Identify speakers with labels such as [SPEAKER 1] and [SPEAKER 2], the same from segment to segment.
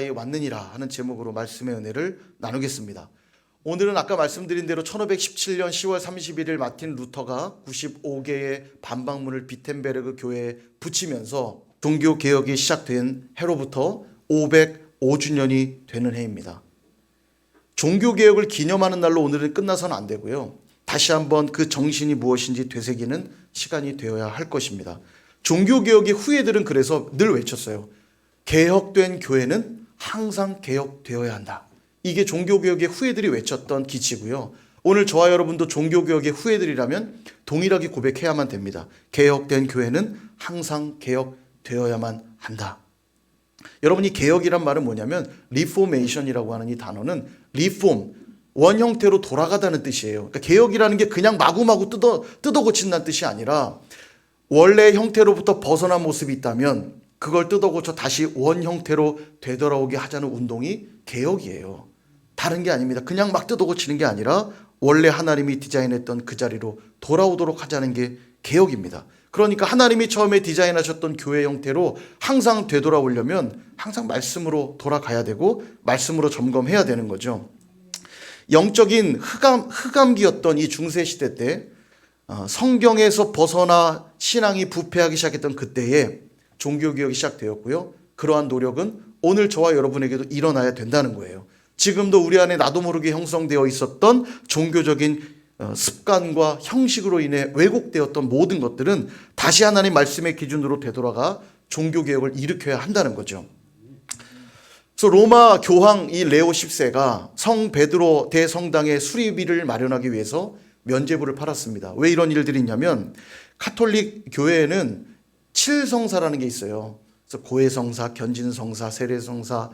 [SPEAKER 1] 왔느니라 하는 제목으로 말씀의 은혜를 나누겠습니다. 오늘은 아까 말씀드린 대로 1517년 10월 31일 마틴 루터가 95개의 반박문을 비텐베르그 교회에 붙이면서 종교개혁이 시작된 해로부터 505주년이 되는 해입니다. 종교개혁을 기념하는 날로 오늘은 끝나서는 안 되고요. 다시 한번 그 정신이 무엇인지 되새기는 시간이 되어야 할 것입니다. 종교개혁의 후예들은 그래서 늘 외쳤어요. 개혁된 교회는 항상 개혁되어야 한다. 이게 종교개혁의 후예들이 외쳤던 기치고요. 오늘 저와 여러분도 종교개혁의 후예들이라면 동일하게 고백해야만 됩니다. 개혁된 교회는 항상 개혁되어야만 한다. 여러분이 개혁이란 말은 뭐냐면 리포메이션이라고 하는 이 단어는 리폼, 원 형태로 돌아가다는 뜻이에요. 그러니까 개혁이라는 게 그냥 마구마구 뜯어 고친다는 뜻이 아니라 원래 형태로부터 벗어난 모습이 있다면 그걸 뜯어 고쳐 다시 원 형태로 되돌아오게 하자는 운동이 개혁이에요. 다른 게 아닙니다. 그냥 막 뜯어 고치는 게 아니라 원래 하나님이 디자인했던 그 자리로 돌아오도록 하자는 게 개혁입니다. 그러니까 하나님이 처음에 디자인하셨던 교회 형태로 항상 되돌아오려면 항상 말씀으로 돌아가야 되고 말씀으로 점검해야 되는 거죠. 영적인 흑암기였던 이 중세시대 때 성경에서 벗어나 신앙이 부패하기 시작했던 그때에 종교개혁이 시작되었고요. 그러한 노력은 오늘 저와 여러분에게도 일어나야 된다는 거예요. 지금도 우리 안에 나도 모르게 형성되어 있었던 종교적인 습관과 형식으로 인해 왜곡되었던 모든 것들은 다시 하나님 말씀의 기준으로 되돌아가 종교개혁을 일으켜야 한다는 거죠. 그래서 로마 교황 이 레오 10세가 성 베드로 대성당의 수리비를 마련하기 위해서 면죄부를 팔았습니다. 왜 이런 일들이 있냐면 카톨릭 교회에는 7성사라는 게 있어요. 그래서 고해성사, 견진성사, 세례성사,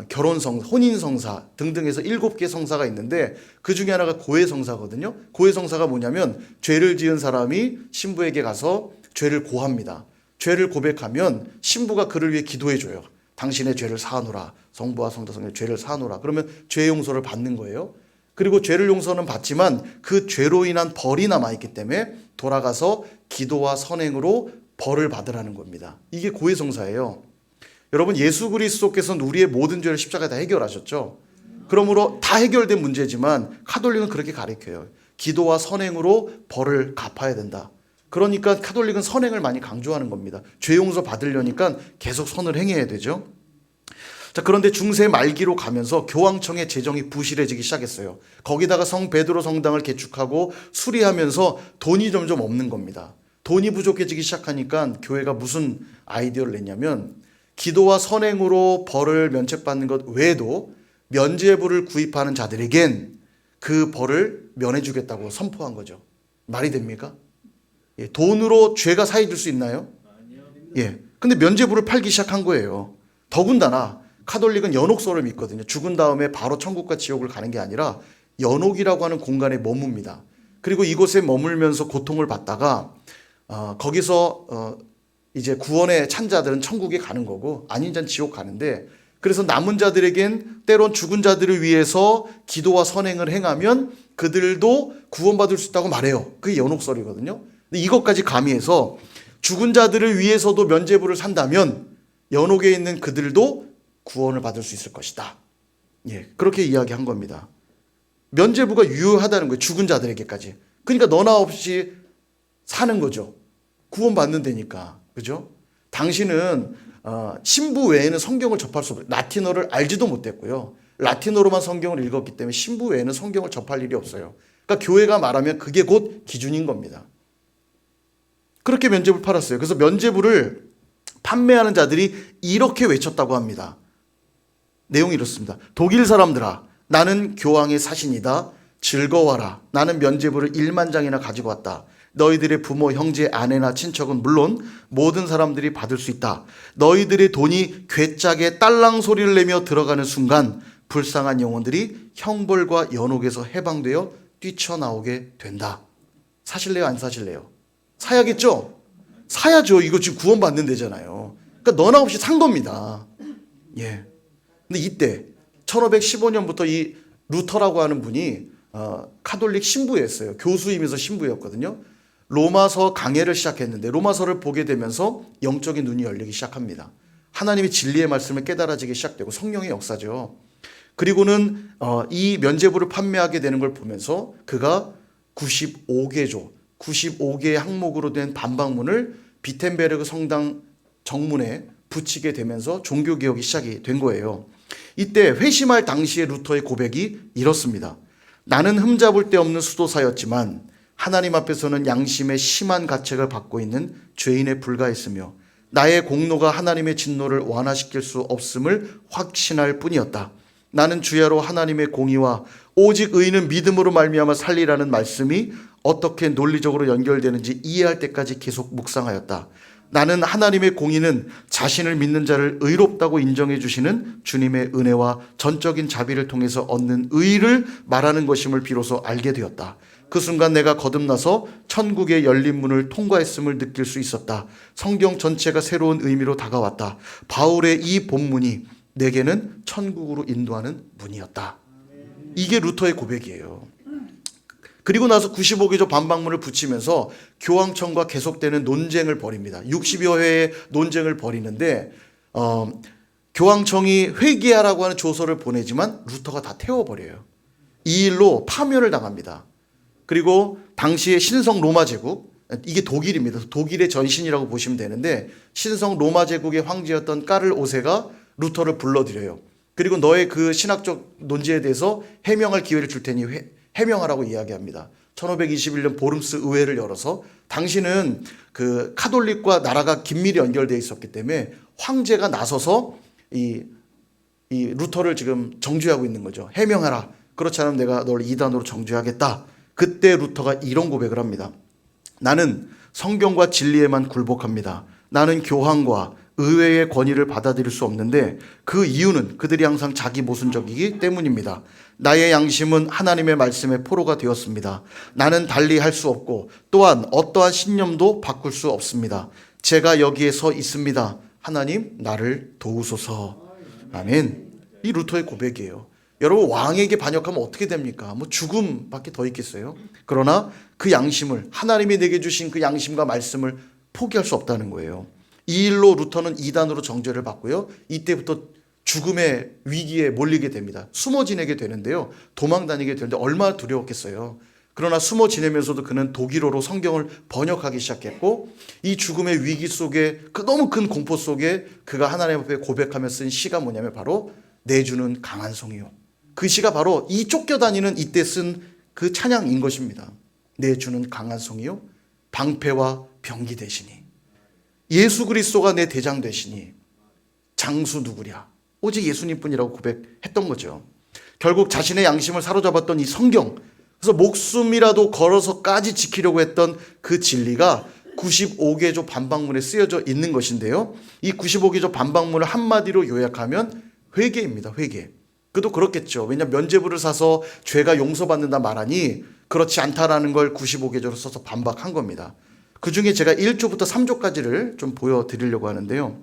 [SPEAKER 1] 결혼성사, 혼인성사 등등해서 7개 성사가 있는데 그 중에 하나가 고해성사거든요. 고해성사가 뭐냐면 죄를 지은 사람이 신부에게 가서 죄를 고합니다. 죄를 고백하면 신부가 그를 위해 기도해줘요. 당신의 죄를 사하노라. 성부와 성자성의 죄를 사하노라. 그러면 죄 용서를 받는 거예요. 그리고 죄를 용서는 받지만 그 죄로 인한 벌이 남아있기 때문에 돌아가서 기도와 선행으로 벌을 받으라는 겁니다. 이게 고해성사예요. 여러분 예수 그리스도께서는 우리의 모든 죄를 십자가에 다 해결하셨죠. 그러므로 다 해결된 문제지만 카톨릭은 그렇게 가르쳐요. 기도와 선행으로 벌을 갚아야 된다. 그러니까 카톨릭은 선행을 많이 강조하는 겁니다. 죄 용서 받으려니까 계속 선을 행해야 되죠. 자, 그런데 중세 말기로 가면서 교황청의 재정이 부실해지기 시작했어요. 거기다가 성 베드로 성당을 개축하고 수리하면서 돈이 점점 없는 겁니다. 돈이 부족해지기 시작하니까 교회가 무슨 아이디어를 냈냐면 기도와 선행으로 벌을 면책받는 것 외에도 면죄부를 구입하는 자들에겐 그 벌을 면해주겠다고 선포한 거죠. 말이 됩니까? 예, 돈으로 죄가 사해질 수 있나요? 예. 근데 면죄부를 팔기 시작한 거예요. 더군다나 카톨릭은 연옥소를 믿거든요. 죽은 다음에 바로 천국과 지옥을 가는 게 아니라 연옥이라고 하는 공간에 머뭅니다. 그리고 이곳에 머물면서 고통을 받다가 거기서 이제 구원의 찬자들은 천국에 가는 거고 아닌 자는 지옥 가는데, 그래서 남은 자들에겐 때론 죽은 자들을 위해서 기도와 선행을 행하면 그들도 구원받을 수 있다고 말해요. 그게 연옥설이거든요. 근데 이것까지 가미해서 죽은 자들을 위해서도 면죄부를 산다면 연옥에 있는 그들도 구원을 받을 수 있을 것이다. 예, 그렇게 이야기한 겁니다. 면죄부가 유효하다는 거예요. 죽은 자들에게까지. 그러니까 너나 없이 사는 거죠. 구원받는 데니까. 그죠? 당신은 신부 외에는 성경을 접할 수 없어요. 라틴어를 알지도 못했고요. 라틴어로만 성경을 읽었기 때문에 신부 외에는 성경을 접할 일이 없어요. 그러니까 교회가 말하면 그게 곧 기준인 겁니다. 그렇게 면죄부를 팔았어요. 그래서 면죄부를 판매하는 자들이 이렇게 외쳤다고 합니다. 내용이 이렇습니다. 독일 사람들아, 나는 교황의 사신이다. 즐거워라. 나는 면죄부를 1만 장이나 가지고 왔다. 너희들의 부모, 형제, 아내나 친척은 물론 모든 사람들이 받을 수 있다. 너희들의 돈이 괴짝에 딸랑 소리를 내며 들어가는 순간 불쌍한 영혼들이 형벌과 연옥에서 해방되어 뛰쳐나오게 된다. 사실래요? 안 사실래요? 사야겠죠? 사야죠. 이거 지금 구원받는 데잖아요. 그러니까 너나 없이 산 겁니다. 예. 근데 이때 1515년부터 이 루터라고 하는 분이 카톨릭 신부였어요. 교수이면서 신부였거든요. 로마서 강해를 시작했는데 로마서를 보게 되면서 영적인 눈이 열리기 시작합니다. 하나님의 진리의 말씀을 깨달아지기 시작되고 성령의 역사죠. 그리고는 이 면죄부를 판매하게 되는 걸 보면서 그가 95개의 항목으로 된 반박문을 비텐베르그 성당 정문에 붙이게 되면서 종교개혁이 시작이 된 거예요. 이때 회심할 당시의 루터의 고백이 이렇습니다. 나는 흠잡을 데 없는 수도사였지만 하나님 앞에서는 양심의 심한 가책을 받고 있는 죄인에 불과했으며 나의 공로가 하나님의 진노를 완화시킬 수 없음을 확신할 뿐이었다. 나는 주야로 하나님의 공의와 오직 의인은 믿음으로 말미암아 살리라는 말씀이 어떻게 논리적으로 연결되는지 이해할 때까지 계속 묵상하였다. 나는 하나님의 공의는 자신을 믿는 자를 의롭다고 인정해 주시는 주님의 은혜와 전적인 자비를 통해서 얻는 의를 말하는 것임을 비로소 알게 되었다. 그 순간 내가 거듭나서 천국의 열린 문을 통과했음을 느낄 수 있었다. 성경 전체가 새로운 의미로 다가왔다. 바울의 이 본문이 내게는 천국으로 인도하는 문이었다. 이게 루터의 고백이에요. 그리고 나서 95개조 반박문을 붙이면서 교황청과 계속되는 논쟁을 벌입니다. 60여 회의 논쟁을 벌이는데 교황청이 회개하라고 하는 조서를 보내지만 루터가 다 태워버려요. 이 일로 파면을 당합니다. 그리고 당시의 신성 로마 제국, 이게 독일입니다. 독일의 전신이라고 보시면 되는데 신성 로마 제국의 황제였던 까를 5세가 루터를 불러들여요. 그리고 너의 그 신학적 논지에 대해서 해명할 기회를 줄 테니 해명하라고 이야기합니다. 1521년 보름스 의회를 열어서 당시는 그 카톨릭과 나라가 긴밀히 연결되어 있었기 때문에 황제가 나서서 이 루터를 지금 정죄하고 있는 거죠. 해명하라. 그렇지 않으면 내가 널 이단으로 정죄하겠다. 그때 루터가 이런 고백을 합니다. 나는 성경과 진리에만 굴복합니다. 나는 교황과 의회의 권위를 받아들일 수 없는데 그 이유는 그들이 항상 자기 모순적이기 때문입니다. 나의 양심은 하나님의 말씀에 포로가 되었습니다. 나는 달리 할 수 없고 또한 어떠한 신념도 바꿀 수 없습니다. 제가 여기에 서 있습니다. 하나님 나를 도우소서. 아멘. 이 루터의 고백이에요. 여러분 왕에게 반역하면 어떻게 됩니까? 뭐 죽음밖에 더 있겠어요? 그러나 그 양심을 하나님이 내게 주신 그 양심과 말씀을 포기할 수 없다는 거예요. 이 일로 루터는 이단으로 정죄를 받고요. 이때부터 죽음의 위기에 몰리게 됩니다. 숨어 지내게 되는데요. 도망 다니게 되는데 얼마나 두려웠겠어요. 그러나 숨어 지내면서도 그는 독일어로 성경을 번역하기 시작했고 이 죽음의 위기 속에 그 너무 큰 공포 속에 그가 하나님 앞에 고백하며 쓴 시가 뭐냐면 바로 내주는 강한 성이요. 그 시가 바로 이 쫓겨다니는 이때 쓴 그 찬양인 것입니다. 내주는 강한 성이요 방패와 병기 되시니 예수 그리스도가 내 대장 되시니 장수 누구랴 오직 예수님뿐이라고 고백했던 거죠. 결국 자신의 양심을 사로잡았던 이 성경, 그래서 목숨이라도 걸어서까지 지키려고 했던 그 진리가 95개조 반박문에 쓰여져 있는 것인데요. 이 95개조 반박문을 한마디로 요약하면 회개입니다. 회개. 그도 그렇겠죠. 왜냐하면 면죄부를 사서 죄가 용서받는다 말하니 그렇지 않다라는 걸 95개조로 써서 반박한 겁니다. 그 중에 제가 1조부터 3조까지를 좀 보여드리려고 하는데요.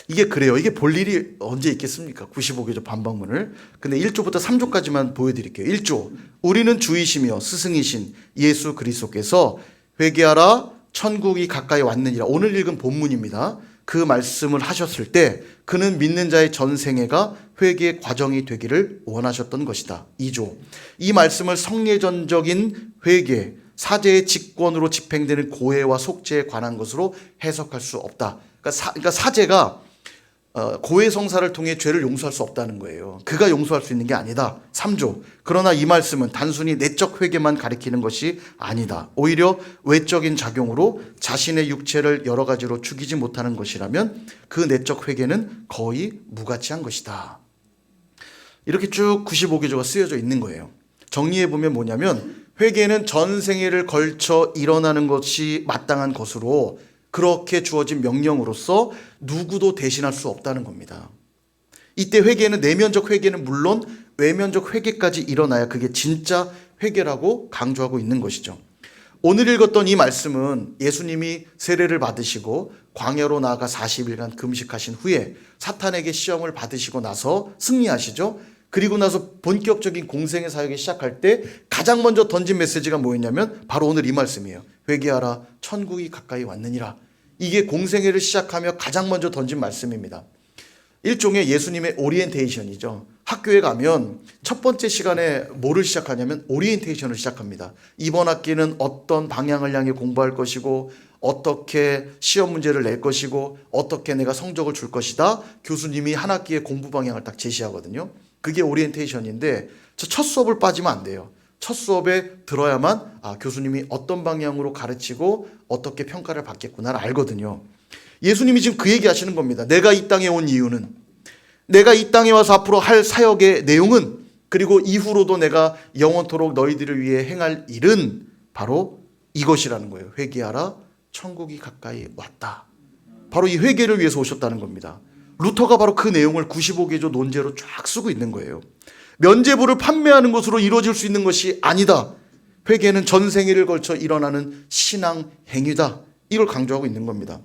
[SPEAKER 1] 이게 그래요. 이게 볼 일이 언제 있겠습니까? 95개조 반박문을. 근데 1조부터 3조까지만 보여드릴게요. 1조. 우리는 주이시며 스승이신 예수 그리스도께서 회개하라 천국이 가까이 왔느니라. 오늘 읽은 본문입니다. 그 말씀을 하셨을 때 그는 믿는 자의 전생애가 회개의 과정이 되기를 원하셨던 것이다. 2조. 이 말씀을 성례전적인 회개, 사제의 직권으로 집행되는 고해와 속죄에 관한 것으로 해석할 수 없다. 그러니까 사제가 고해 성사를 통해 죄를 용서할 수 없다는 거예요. 그가 용서할 수 있는 게 아니다. 3조. 그러나 이 말씀은 단순히 내적 회개만 가리키는 것이 아니다. 오히려 외적인 작용으로 자신의 육체를 여러 가지로 죽이지 못하는 것이라면 그 내적 회개는 거의 무가치한 것이다. 이렇게 쭉 95개조가 쓰여져 있는 거예요. 정리해보면 뭐냐면 회개는 전생애를 걸쳐 일어나는 것이 마땅한 것으로 그렇게 주어진 명령으로서 누구도 대신할 수 없다는 겁니다. 이때 회개는 내면적 회개는 물론 외면적 회개까지 일어나야 그게 진짜 회개라고 강조하고 있는 것이죠. 오늘 읽었던 이 말씀은 예수님이 세례를 받으시고 광야로 나아가 40일간 금식하신 후에 사탄에게 시험을 받으시고 나서 승리하시죠. 그리고 나서 본격적인 공생의 사역을 시작할 때 가장 먼저 던진 메시지가 뭐였냐면 바로 오늘 이 말씀이에요. 회개하라 천국이 가까이 왔느니라. 이게 공생애를 시작하며 가장 먼저 던진 말씀입니다. 일종의 예수님의 오리엔테이션이죠. 학교에 가면 첫 번째 시간에 뭐를 시작하냐면 오리엔테이션을 시작합니다. 이번 학기는 어떤 방향을 향해 공부할 것이고 어떻게 시험 문제를 낼 것이고 어떻게 내가 성적을 줄 것이다. 교수님이 한 학기의 공부 방향을 딱 제시하거든요. 그게 오리엔테이션인데 저 첫 수업을 빠지면 안 돼요. 첫 수업에 들어야만 교수님이 어떤 방향으로 가르치고 어떻게 평가를 받겠구나를 알거든요. 예수님이 지금 그 얘기 하시는 겁니다. 내가 이 땅에 온 이유는, 내가 이 땅에 와서 앞으로 할 사역의 내용은, 그리고 이후로도 내가 영원토록 너희들을 위해 행할 일은 바로 이것이라는 거예요. 회개하라, 천국이 가까이 왔다. 바로 이 회개를 위해서 오셨다는 겁니다. 루터가 바로 그 내용을 95개조 논제로 쫙 쓰고 있는 거예요. 면죄부를 판매하는 것으로 이루어질 수 있는 것이 아니다. 회개는 전생애를 걸쳐 일어나는 신앙 행위다. 이걸 강조하고 있는 겁니다.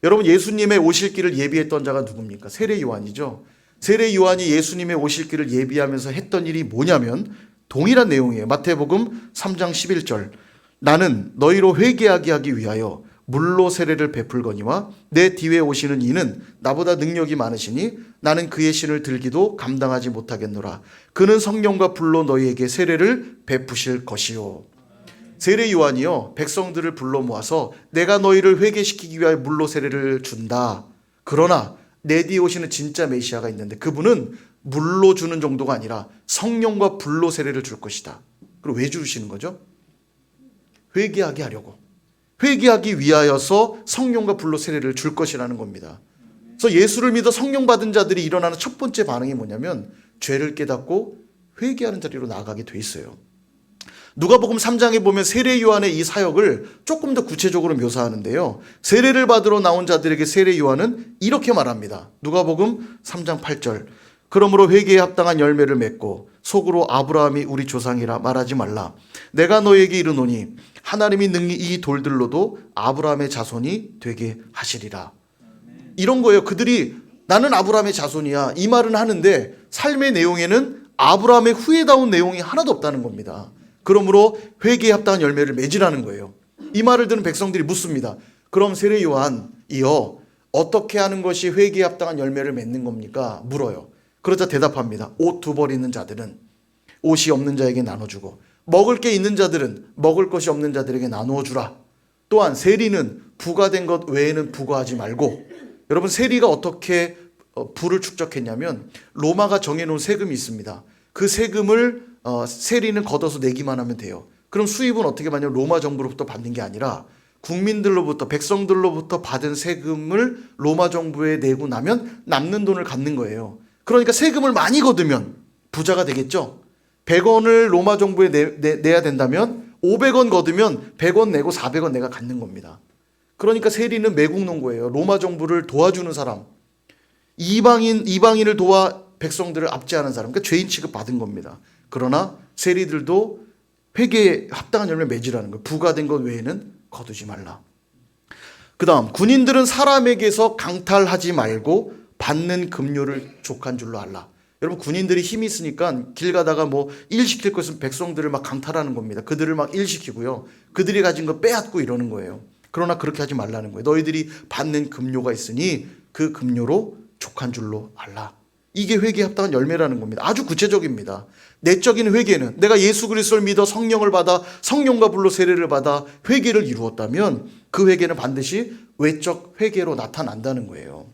[SPEAKER 1] 여러분, 예수님의 오실 길을 예비했던 자가 누굽니까? 세례 요한이죠. 세례 요한이 예수님의 오실 길을 예비하면서 했던 일이 뭐냐면 동일한 내용이에요. 마태복음 3장 11절. 나는 너희로 회개하게 하기 위하여 물로 세례를 베풀거니와 내 뒤에 오시는 이는 나보다 능력이 많으시니 나는 그의 신을 들기도 감당하지 못하겠노라. 그는 성령과 불로 너희에게 세례를 베푸실 것이요. 세례 요한이요, 백성들을 불러 모아서 내가 너희를 회개시키기 위하여 물로 세례를 준다. 그러나 내 뒤에 오시는 진짜 메시아가 있는데 그분은 물로 주는 정도가 아니라 성령과 불로 세례를 줄 것이다. 그리고 왜 주시는 거죠? 회개하게 하려고. 회개하기 위하여서 성령과 불로 세례를 줄 것이라는 겁니다. 그래서 예수를 믿어 성령 받은 자들이 일어나는 첫 번째 반응이 뭐냐면 죄를 깨닫고 회개하는 자리로 나아가게 돼 있어요. 누가복음 3장에 보면 세례 요한의 이 사역을 조금 더 구체적으로 묘사하는데요. 세례를 받으러 나온 자들에게 세례 요한은 이렇게 말합니다. 누가복음 3장 8절. 그러므로 회개에 합당한 열매를 맺고 속으로 아브라함이 우리 조상이라 말하지 말라. 내가 너에게 이르노니 하나님이 능히 이 돌들로도 아브라함의 자손이 되게 하시리라. 이런 거예요. 그들이 나는 아브라함의 자손이야 이 말은 하는데 삶의 내용에는 아브라함의 후예다운 내용이 하나도 없다는 겁니다. 그러므로 회개에 합당한 열매를 맺으라는 거예요. 이 말을 듣는 백성들이 묻습니다. 그럼 세례 요한이여 어떻게 하는 것이 회개에 합당한 열매를 맺는 겁니까? 물어요. 그러자 대답합니다. 옷 두 벌 있는 자들은 옷이 없는 자에게 나눠주고 먹을 게 있는 자들은 먹을 것이 없는 자들에게 나누어 주라. 또한 세리는 부과된 것 외에는 부과하지 말고. 여러분, 세리가 어떻게 부를 축적했냐면 로마가 정해놓은 세금이 있습니다. 그 세금을 세리는 걷어서 내기만 하면 돼요. 그럼 수입은 어떻게 받냐면 로마 정부로부터 받는 게 아니라 국민들로부터, 백성들로부터 받은 세금을 로마 정부에 내고 나면 남는 돈을 갖는 거예요. 그러니까 세금을 많이 걷으면 부자가 되겠죠. 100원을 로마 정부에 내야 된다면 500원 걷으면 100원 내고 400원 내가 갖는 겁니다. 그러니까 세리는 매국노인 거예요. 로마 정부를 도와주는 사람, 이방인을 도와 백성들을 압제하는 사람, 그러니까 죄인 취급 받은 겁니다. 그러나 세리들도 회개에 합당한 열매 맺으라는 거예요. 부과된 것 외에는 거두지 말라. 그 다음, 군인들은 사람에게서 강탈하지 말고 받는 급료를 족한 줄로 알라. 여러분, 군인들이 힘이 있으니까 길 가다가 뭐 일 시킬 것은 백성들을 막 강탈하는 겁니다. 그들을 막 일 시키고요. 그들이 가진 거 빼앗고 이러는 거예요. 그러나 그렇게 하지 말라는 거예요. 너희들이 받는 급료가 있으니 그 급료로 족한 줄로 알라. 이게 회개에 합당한 열매라는 겁니다. 아주 구체적입니다. 내적인 회개는 내가 예수 그리스도를 믿어 성령을 받아 성령과 불로 세례를 받아 회개를 이루었다면 그 회개는 반드시 외적 회개로 나타난다는 거예요.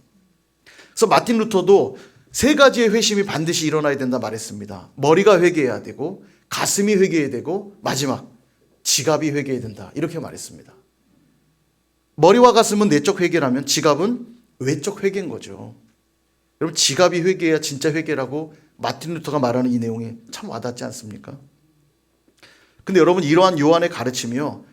[SPEAKER 1] 그래서 마틴 루터도 세 가지의 회심이 반드시 일어나야 된다 말했습니다. 머리가 회개해야 되고 가슴이 회개해야 되고 마지막 지갑이 회개해야 된다 이렇게 말했습니다. 머리와 가슴은 내적 회개라면 지갑은 외적 회개인 거죠. 여러분, 지갑이 회개해야 진짜 회개라고 마틴 루터가 말하는 이 내용이 참 와닿지 않습니까? 근데 여러분, 이러한 요한의 가르침이요,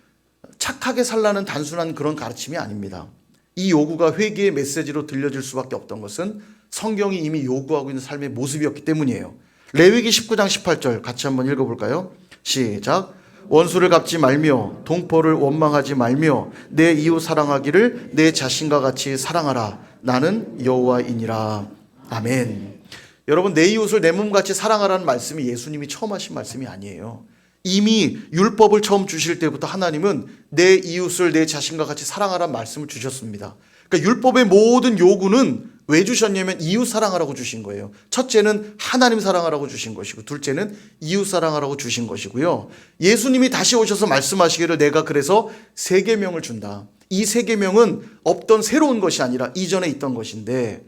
[SPEAKER 1] 착하게 살라는 단순한 그런 가르침이 아닙니다. 이 요구가 회개의 메시지로 들려질 수밖에 없던 것은 성경이 이미 요구하고 있는 삶의 모습이었기 때문이에요. 레위기 19장 18절 같이 한번 읽어볼까요? 시작. 원수를 갚지 말며 동포를 원망하지 말며 내 이웃 사랑하기를 내 자신과 같이 사랑하라. 나는 여호와이니라. 아멘. 여러분, 내 이웃을 내 몸같이 사랑하라는 말씀이 예수님이 처음 하신 말씀이 아니에요. 이미 율법을 처음 주실 때부터 하나님은 내 이웃을 내 자신과 같이 사랑하라는 말씀을 주셨습니다. 그러니까 율법의 모든 요구는 왜 주셨냐면 이웃 사랑하라고 주신 거예요. 첫째는 하나님 사랑하라고 주신 것이고, 둘째는 이웃 사랑하라고 주신 것이고요. 예수님이 다시 오셔서 말씀하시기를 내가 그래서 세 계명을 준다. 이 세 계명은 없던 새로운 것이 아니라 이전에 있던 것인데,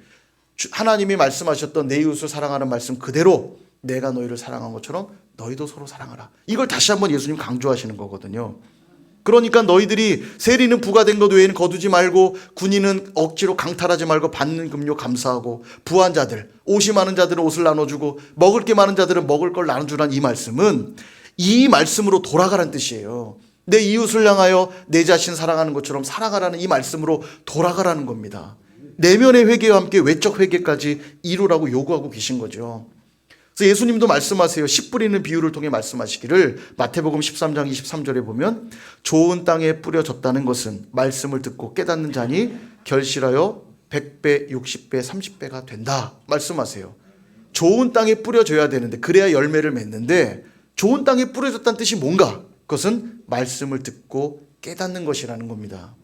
[SPEAKER 1] 하나님이 말씀하셨던 내 이웃을 사랑하는 말씀 그대로 내가 너희를 사랑한 것처럼 너희도 서로 사랑하라. 이걸 다시 한번 예수님 강조하시는 거거든요. 그러니까 너희들이 세리는 부과된 것 외에는 거두지 말고, 군인은 억지로 강탈하지 말고, 받는 급료 감사하고, 부한 자들, 옷이 많은 자들은 옷을 나눠주고, 먹을 게 많은 자들은 먹을 걸 나눠주라는 이 말씀은 이 말씀으로 돌아가라는 뜻이에요. 내 이웃을 향하여 내 자신 사랑하는 것처럼 살아가라는 이 말씀으로 돌아가라는 겁니다. 내면의 회개와 함께 외적 회개까지 이루라고 요구하고 계신 거죠. 그래서 예수님도 말씀하세요. 씨 뿌리는 비유를 통해 말씀하시기를, 마태복음 13장 23절에 보면 좋은 땅에 뿌려졌다는 것은 말씀을 듣고 깨닫는 자니 결실하여 100배, 60배, 30배가 된다 말씀하세요. 좋은 땅에 뿌려져야 되는데, 그래야 열매를 맺는데, 좋은 땅에 뿌려졌다는 뜻이 뭔가? 그것은 말씀을 듣고 깨닫는 것이라는 겁니다.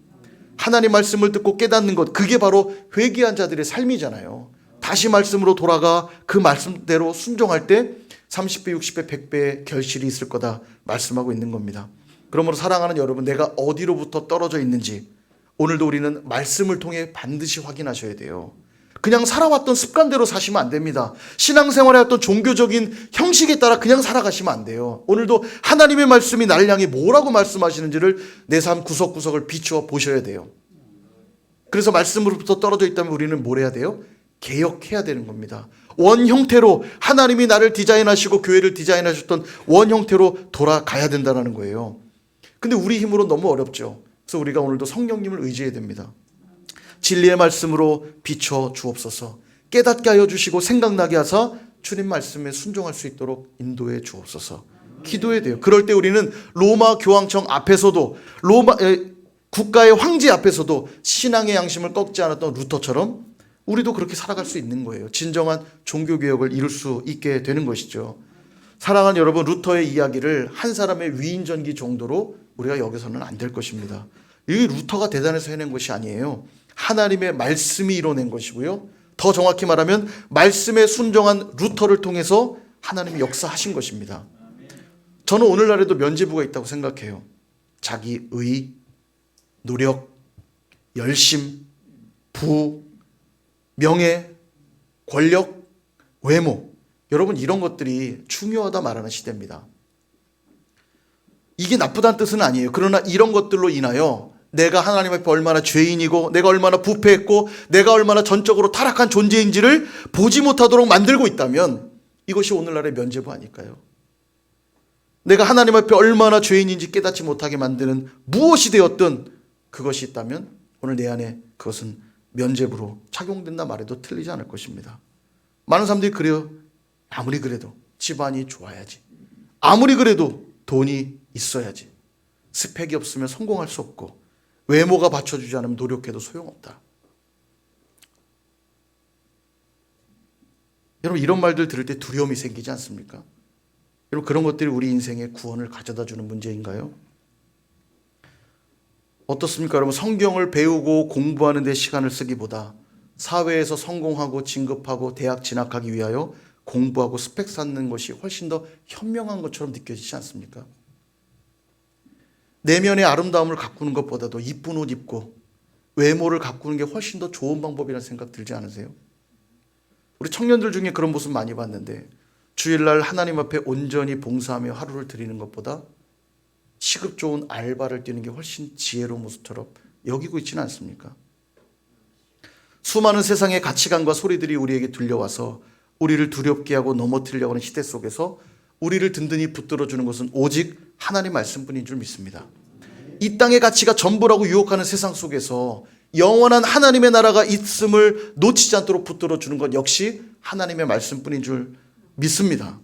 [SPEAKER 1] 하나님 말씀을 듣고 깨닫는 것, 그게 바로 회개한 자들의 삶이잖아요. 다시 말씀으로 돌아가 그 말씀대로 순종할 때 30배, 60배, 100배의 결실이 있을 거다 말씀하고 있는 겁니다. 그러므로 사랑하는 여러분, 내가 어디로부터 떨어져 있는지 오늘도 우리는 말씀을 통해 반드시 확인하셔야 돼요. 그냥 살아왔던 습관대로 사시면 안 됩니다. 신앙생활의 어떤 종교적인 형식에 따라 그냥 살아가시면 안 돼요. 오늘도 하나님의 말씀이 나를 향해 뭐라고 말씀하시는지를 내 삶 구석구석을 비추어 보셔야 돼요. 그래서 말씀으로부터 떨어져 있다면 우리는 뭘 해야 돼요? 개혁해야 되는 겁니다. 원 형태로, 하나님이 나를 디자인하시고 교회를 디자인하셨던 원 형태로 돌아가야 된다는 거예요. 근데 우리 힘으로 너무 어렵죠. 그래서 우리가 오늘도 성령님을 의지해야 됩니다. 진리의 말씀으로 비춰 주옵소서. 깨닫게 하여 주시고 생각나게 하사 주님 말씀에 순종할 수 있도록 인도해 주옵소서. 기도해야 돼요. 그럴 때 우리는 로마 교황청 앞에서도, 로마 국가의 황제 앞에서도 신앙의 양심을 꺾지 않았던 루터처럼 우리도 그렇게 살아갈 수 있는 거예요. 진정한 종교개혁을 이룰 수 있게 되는 것이죠. 사랑하는 여러분, 루터의 이야기를 한 사람의 위인전기 정도로 우리가 여기서는 안 될 것입니다. 이 루터가 대단해서 해낸 것이 아니에요. 하나님의 말씀이 이뤄낸 것이고요. 더 정확히 말하면 말씀에 순종한 루터를 통해서 하나님이 역사하신 것입니다. 저는 오늘날에도 면죄부가 있다고 생각해요. 자기 의, 노력, 열심, 부, 명예, 권력, 외모, 여러분 이런 것들이 중요하다 말하는 시대입니다. 이게 나쁘다는 뜻은 아니에요. 그러나 이런 것들로 인하여 내가 하나님 앞에 얼마나 죄인이고, 내가 얼마나 부패했고, 내가 얼마나 전적으로 타락한 존재인지를 보지 못하도록 만들고 있다면 이것이 오늘날의 면죄부 아닐까요? 내가 하나님 앞에 얼마나 죄인인지 깨닫지 못하게 만드는 무엇이 되었든 그것이 있다면 오늘 내 안에 그것은 면죄부로 착용된다 말해도 틀리지 않을 것입니다. 많은 사람들이 그래요. 아무리 그래도 집안이 좋아야지, 아무리 그래도 돈이 있어야지, 스펙이 없으면 성공할 수 없고, 외모가 받쳐주지 않으면 노력해도 소용없다. 여러분 이런 말들 들을 때 두려움이 생기지 않습니까? 여러분 그런 것들이 우리 인생의 구원을 가져다 주는 문제인가요? 어떻습니까? 여러분 성경을 배우고 공부하는 데 시간을 쓰기보다 사회에서 성공하고 진급하고 대학 진학하기 위하여 공부하고 스펙 쌓는 것이 훨씬 더 현명한 것처럼 느껴지지 않습니까? 내면의 아름다움을 가꾸는 것보다도 이쁜 옷 입고 외모를 가꾸는 게 훨씬 더 좋은 방법이라는 생각 들지 않으세요? 우리 청년들 중에 그런 모습 많이 봤는데, 주일날 하나님 앞에 온전히 봉사하며 하루를 드리는 것보다 시급 좋은 알바를 뛰는 게 훨씬 지혜로운 모습처럼 여기고 있지는 않습니까? 수많은 세상의 가치관과 소리들이 우리에게 들려와서 우리를 두렵게 하고 넘어뜨리려고 하는 시대 속에서 우리를 든든히 붙들어주는 것은 오직 하나님 말씀뿐인 줄 믿습니다. 이 땅의 가치가 전부라고 유혹하는 세상 속에서 영원한 하나님의 나라가 있음을 놓치지 않도록 붙들어주는 것 역시 하나님의 말씀뿐인 줄 믿습니다.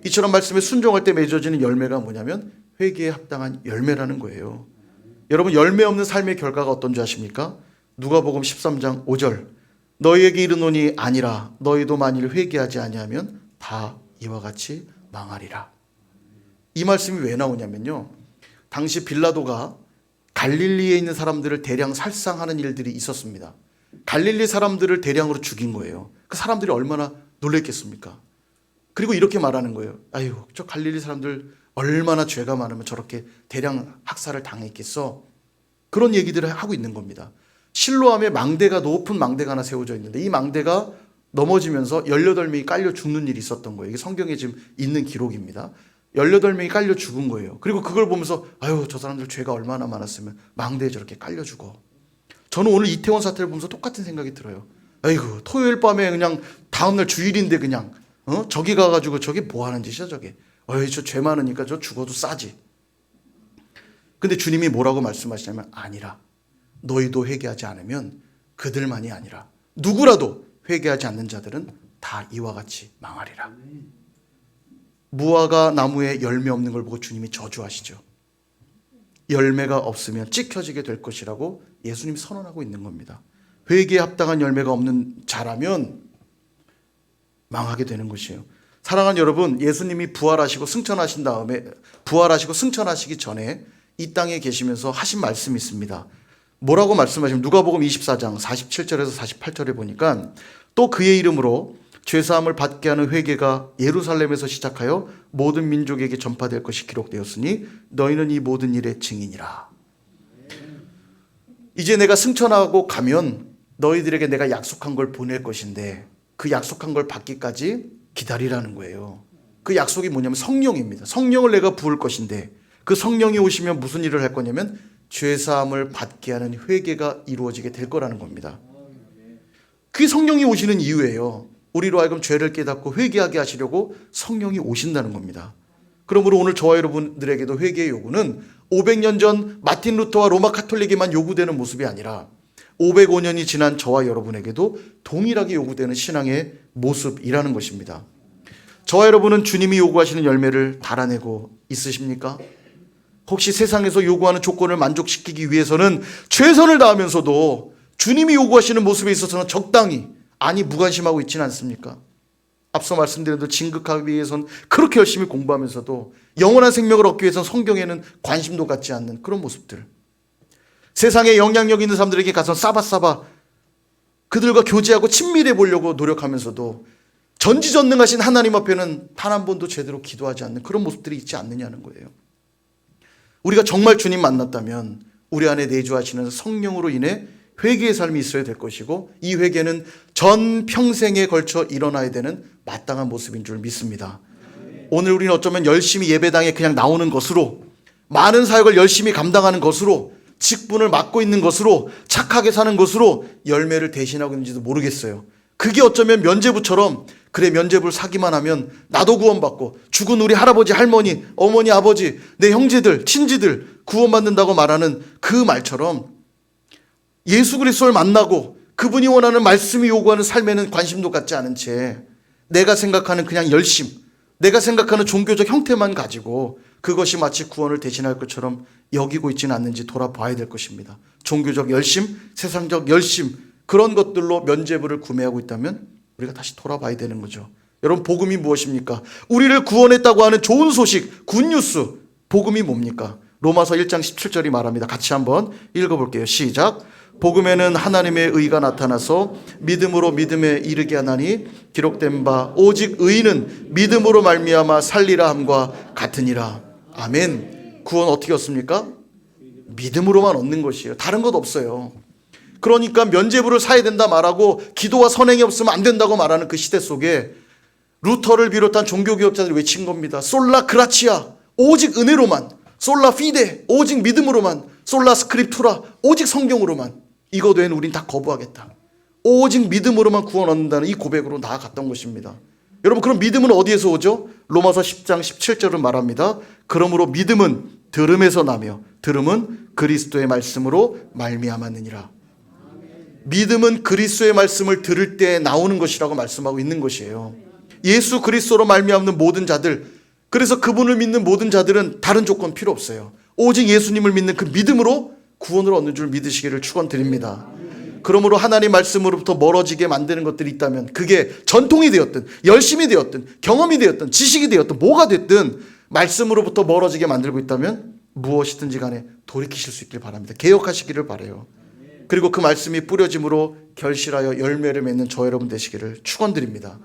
[SPEAKER 1] 이처럼 말씀에 순종할 때 맺어지는 열매가 뭐냐면 회개에 합당한 열매라는 거예요. 여러분 열매 없는 삶의 결과가 어떤 줄 아십니까? 누가복음 13장 5절 너희에게 이르노니 아니라 너희도 만일 회개하지 아니하면 다 이와 같이 망하리라. 이 말씀이 왜 나오냐면요, 당시 빌라도가 갈릴리에 있는 사람들을 대량 살상하는 일들이 있었습니다. 갈릴리 사람들을 대량으로 죽인 거예요. 그 사람들이 얼마나 놀랬겠습니까? 그리고 이렇게 말하는 거예요. 아유, 저 갈릴리 사람들 얼마나 죄가 많으면 저렇게 대량 학살을 당했겠어. 그런 얘기들을 하고 있는 겁니다. 실로암에 망대가, 높은 망대가 하나 세워져 있는데 이 망대가 넘어지면서 18명이 깔려 죽는 일이 있었던 거예요. 이게 성경에 지금 있는 기록입니다. 18명이 깔려 죽은 거예요. 그리고 그걸 보면서 아유, 저 사람들 죄가 얼마나 많았으면 망대에 저렇게 깔려 죽어. 저는 오늘 이태원 사태를 보면서 똑같은 생각이 들어요. 아이고, 토요일 밤에 그냥 다음날 주일인데 그냥 저기 가가지고 저게 뭐 하는 짓이야 저게. 어이, 저 죄 많으니까 저 죽어도 싸지. 근데 주님이 뭐라고 말씀하시냐면 아니라 너희도 회개하지 않으면 그들만이 아니라 누구라도 회개하지 않는 자들은 다 이와 같이 망하리라. 무화과 나무에 열매 없는 걸 보고 주님이 저주하시죠. 열매가 없으면 찢겨지게 될 것이라고 예수님이 선언하고 있는 겁니다. 회개에 합당한 열매가 없는 자라면 망하게 되는 것이에요. 사랑하는 여러분, 예수님이 부활하시고 승천하신 다음에, 부활하시고 승천하시기 전에 이 땅에 계시면서 하신 말씀이 있습니다. 뭐라고 말씀하시면 누가복음 24장 47절에서 48절에 보니까 또 그의 이름으로 죄사함을 받게 하는 회개가 예루살렘에서 시작하여 모든 민족에게 전파될 것이 기록되었으니 너희는 이 모든 일의 증인이라. 이제 내가 승천하고 가면 너희들에게 내가 약속한 걸 보낼 것인데 그 약속한 걸 받기까지 기다리라는 거예요. 그 약속이 뭐냐면 성령입니다. 성령을 내가 부을 것인데 그 성령이 오시면 무슨 일을 할 거냐면 죄사함을 받게 하는 회개가 이루어지게 될 거라는 겁니다. 그게 성령이 오시는 이유예요. 우리로 하여금 죄를 깨닫고 회개하게 하시려고 성령이 오신다는 겁니다. 그러므로 오늘 저와 여러분들에게도 회개의 요구는 500년 전 마틴 루터와 로마 카톨릭에만 요구되는 모습이 아니라 505년이 지난 저와 여러분에게도 동일하게 요구되는 신앙의 모습이라는 것입니다. 저와 여러분은 주님이 요구하시는 열매를 달아내고 있으십니까? 혹시 세상에서 요구하는 조건을 만족시키기 위해서는 최선을 다하면서도 주님이 요구하시는 모습에 있어서는 적당히, 아니 무관심하고 있지는 않습니까? 앞서 말씀드린 대로 진급하기 위해서는 그렇게 열심히 공부하면서도 영원한 생명을 얻기 위해서는 성경에는 관심도 갖지 않는 그런 모습들. 세상에 영향력 있는 사람들에게 가서 싸바싸바 그들과 교제하고 친밀해 보려고 노력하면서도 전지전능하신 하나님 앞에는 단 한 번도 제대로 기도하지 않는 그런 모습들이 있지 않느냐는 거예요. 우리가 정말 주님 만났다면 우리 안에 내주하시는 성령으로 인해 회개의 삶이 있어야 될 것이고 이 회개는 전 평생에 걸쳐 일어나야 되는 마땅한 모습인 줄 믿습니다. 오늘 우리는 어쩌면 열심히 예배당에 그냥 나오는 것으로, 많은 사역을 열심히 감당하는 것으로, 직분을 맡고 있는 것으로, 착하게 사는 것으로 열매를 대신하고 있는지도 모르겠어요. 그게 어쩌면 면죄부처럼, 그래 면죄부를 사기만 하면 나도 구원받고 죽은 우리 할아버지, 할머니, 어머니, 아버지, 내 형제들, 친지들 구원받는다고 말하는 그 말처럼 예수 그리스도를 만나고 그분이 원하는 말씀이 요구하는 삶에는 관심도 갖지 않은 채 내가 생각하는 그냥 열심, 내가 생각하는 종교적 형태만 가지고 그것이 마치 구원을 대신할 것처럼 여기고 있지는 않는지 돌아봐야 될 것입니다. 종교적 열심, 세상적 열심, 그런 것들로 면죄부를 구매하고 있다면 우리가 다시 돌아봐야 되는 거죠. 여러분, 복음이 무엇입니까? 우리를 구원했다고 하는 좋은 소식, 굿뉴스, 복음이 뭡니까? 로마서 1장 17절이 말합니다. 같이 한번 읽어볼게요. 시작. 복음에는 하나님의 의가 나타나서 믿음으로 믿음에 이르게 하나니 기록된 바 오직 의인은 믿음으로 말미암아 살리라 함과 같으니라. 아멘. 구원 어떻게 얻습니까? 믿음으로만 얻는 것이에요. 다른 것 없어요. 그러니까 면죄부를 사야 된다 말하고 기도와 선행이 없으면 안 된다고 말하는 그 시대 속에 루터를 비롯한 종교개혁자들이 외친 겁니다. 솔라 그라치아, 오직 은혜로만. 솔라 피데, 오직 믿음으로만. 솔라 스크립투라, 오직 성경으로만. 이거 외에는 우린 다 거부하겠다. 오직 믿음으로만 구원 얻는다는 이 고백으로 나아갔던 것입니다. 여러분, 그럼 믿음은 어디에서 오죠? 로마서 10장 17절은 말합니다. 그러므로 믿음은 들음에서 나며 들음은 그리스도의 말씀으로 말미암았느니라. 믿음은 그리스도의 말씀을 들을 때 나오는 것이라고 말씀하고 있는 것이에요. 예수 그리스도로 말미암는 모든 자들, 그래서 그분을 믿는 모든 자들은 다른 조건 필요 없어요. 오직 예수님을 믿는 그 믿음으로 구원을 얻는 줄 믿으시기를 축원드립니다. 그러므로 하나님 말씀으로부터 멀어지게 만드는 것들이 있다면 그게 전통이 되었든 열심이 되었든 경험이 되었든 지식이 되었든 뭐가 됐든 말씀으로부터 멀어지게 만들고 있다면 무엇이든지 간에 돌이키실 수 있길 바랍니다. 개혁하시기를 바라요. 그리고 그 말씀이 뿌려짐으로 결실하여 열매를 맺는 저 여러분 되시기를 축원드립니다.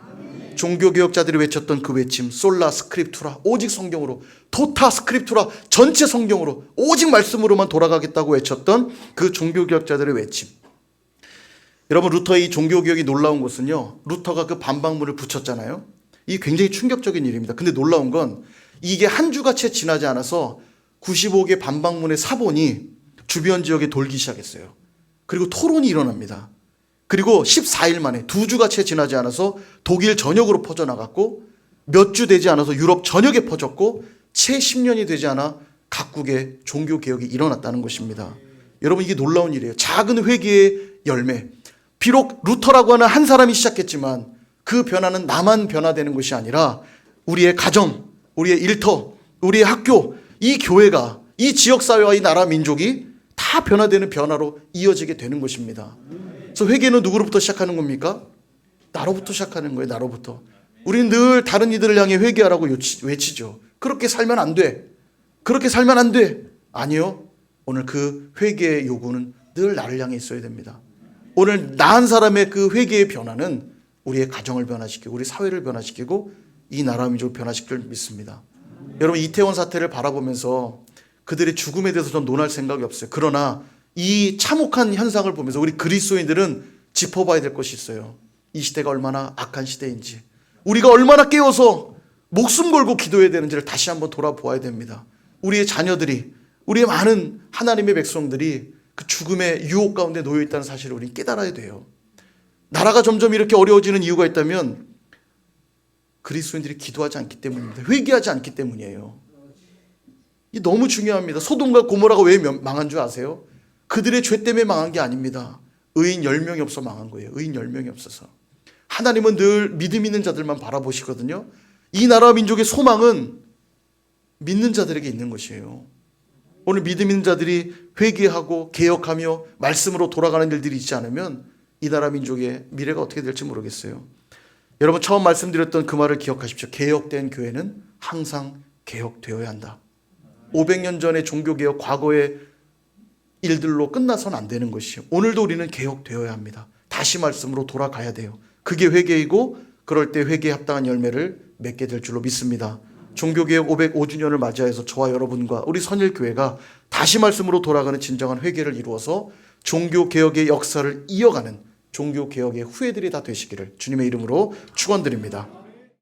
[SPEAKER 1] 종교개혁자들이 외쳤던 그 외침, 솔라 스크립투라, 오직 성경으로, 토타 스크립투라, 전체 성경으로, 오직 말씀으로만 돌아가겠다고 외쳤던 그 종교개혁자들의 외침. 여러분, 루터의 이 종교개혁이 놀라운 것은요, 루터가 그 반박문을 붙였잖아요. 이게 굉장히 충격적인 일입니다. 근데 놀라운 건 이게 한 주가 채 지나지 않아서 95개 반박문의 사본이 주변 지역에 돌기 시작했어요. 그리고 토론이 일어납니다. 그리고 14일 만에 2주가 채 지나지 않아서 독일 전역으로 퍼져나갔고, 몇 주 되지 않아서 유럽 전역에 퍼졌고, 채 10년이 되지 않아 각국의 종교개혁이 일어났다는 것입니다. 여러분, 이게 놀라운 일이에요. 작은 회개의 열매. 비록 루터라고 하는 한 사람이 시작했지만 그 변화는 나만 변화되는 것이 아니라 우리의 가정, 우리의 일터, 우리의 학교, 이 교회가, 이 지역사회와 이 나라 민족이 다 변화되는 변화로 이어지게 되는 것입니다. 그래서 회개는 누구로부터 시작하는 겁니까? 나로부터 시작하는 거예요. 나로부터. 우리는 늘 다른 이들을 향해 회개하라고 외치죠. 그렇게 살면 안 돼. 그렇게 살면 안 돼. 아니요. 오늘 그 회개의 요구는 늘 나를 향해 있어야 됩니다. 오늘 나 한 사람의 그 회개의 변화는 우리의 가정을 변화시키고 우리 사회를 변화시키고 이 나라 민족을 변화시킬 믿습니다. 여러분, 이태원 사태를 바라보면서 그들의 죽음에 대해서 전 논할 생각이 없어요. 그러나 이 참혹한 현상을 보면서 우리 그리스도인들은 짚어봐야 될 것이 있어요. 이 시대가 얼마나 악한 시대인지, 우리가 얼마나 깨어서 목숨 걸고 기도해야 되는지를 다시 한번 돌아보아야 됩니다. 우리의 자녀들이, 우리의 많은 하나님의 백성들이 그 죽음의 유혹 가운데 놓여 있다는 사실을 우리는 깨달아야 돼요. 나라가 점점 이렇게 어려워지는 이유가 있다면 그리스도인들이 기도하지 않기 때문입니다. 회개하지 않기 때문이에요. 이 너무 중요합니다. 소돔과 고모라가 왜 망한 줄 아세요? 그들의 죄 때문에 망한 게 아닙니다. 의인 10명이 없어 망한 거예요. 의인 10명이 없어서. 하나님은 늘 믿음 있는 자들만 바라보시거든요. 이 나라 민족의 소망은 믿는 자들에게 있는 것이에요. 오늘 믿음 있는 자들이 회개하고 개혁하며 말씀으로 돌아가는 일들이 있지 않으면 이 나라 민족의 미래가 어떻게 될지 모르겠어요. 여러분, 처음 말씀드렸던 그 말을 기억하십시오. 개혁된 교회는 항상 개혁되어야 한다. 500년 전의 종교개혁, 과거의 일들로 끝나서는 안 되는 것이요. 오늘도 우리는 개혁되어야 합니다. 다시 말씀으로 돌아가야 돼요. 그게 회개이고, 그럴 때 회개에 합당한 열매를 맺게 될 줄로 믿습니다. 종교개혁 505주년을 맞이해서 저와 여러분과 우리 선일교회가 다시 말씀으로 돌아가는 진정한 회개를 이루어서 종교개혁의 역사를 이어가는 종교개혁의 후예들이 다 되시기를 주님의 이름으로 축원드립니다.